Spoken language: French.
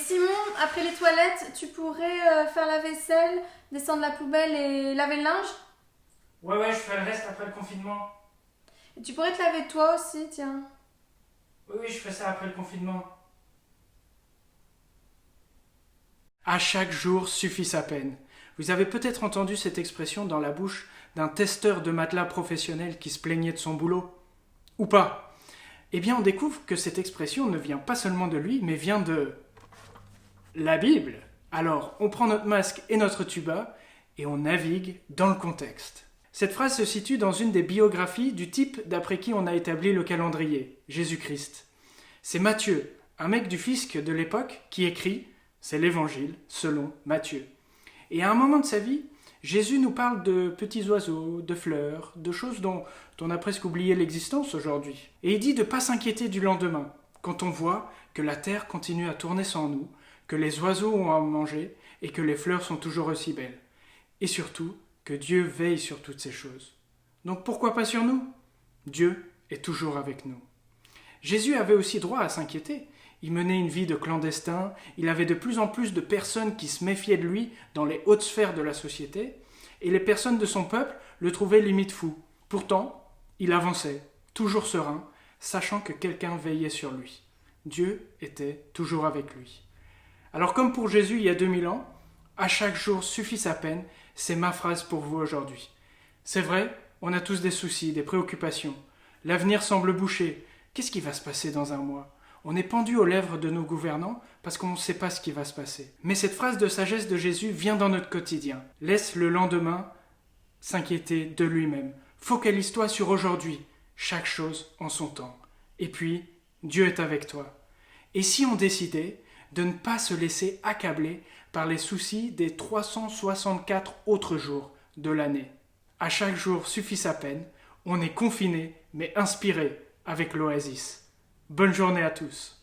Simon, après les toilettes, tu pourrais faire la vaisselle, descendre la poubelle et laver le linge? Ouais, je ferai le reste après le confinement. Et tu pourrais te laver toi aussi, tiens. Oui, je ferai ça après le confinement. À chaque jour suffit sa peine. Vous avez peut-être entendu cette expression dans la bouche d'un testeur de matelas professionnel qui se plaignait de son boulot. Ou pas. Eh bien, on découvre que cette expression ne vient pas seulement de lui, mais vient de la Bible. Alors, on prend notre masque et notre tuba et on navigue dans le contexte. Cette phrase se situe dans une des biographies du type d'après qui on a établi le calendrier, Jésus-Christ. C'est Matthieu, un mec du fisc de l'époque, qui écrit « C'est l'Évangile selon Matthieu ». Et à un moment de sa vie, Jésus nous parle de petits oiseaux, de fleurs, de choses dont on a presque oublié l'existence aujourd'hui. Et il dit de ne pas s'inquiéter du lendemain, quand on voit que la terre continue à tourner sans nous, que les oiseaux ont à manger et que les fleurs sont toujours aussi belles. Et surtout, que Dieu veille sur toutes ces choses. Donc pourquoi pas sur nous? Dieu est toujours avec nous. Jésus avait aussi droit à s'inquiéter. Il menait une vie de clandestin, il avait de plus en plus de personnes qui se méfiaient de lui dans les hautes sphères de la société, et les personnes de son peuple le trouvaient limite fou. Pourtant, il avançait, toujours serein, sachant que quelqu'un veillait sur lui. Dieu était toujours avec lui. Alors comme pour Jésus il y a 2000 ans, à chaque jour suffit sa peine, c'est ma phrase pour vous aujourd'hui. C'est vrai, on a tous des soucis, des préoccupations. L'avenir semble bouché. Qu'est-ce qui va se passer dans un mois? On est pendu aux lèvres de nos gouvernants parce qu'on ne sait pas ce qui va se passer. Mais cette phrase de sagesse de Jésus vient dans notre quotidien. Laisse le lendemain s'inquiéter de lui-même. Focalise-toi sur aujourd'hui, chaque chose en son temps. Et puis, Dieu est avec toi. Et si on décidait de ne pas se laisser accabler par les soucis des 364 autres jours de l'année? À chaque jour suffit sa peine, on est confiné mais inspiré avec l'Oasis. Bonne journée à tous.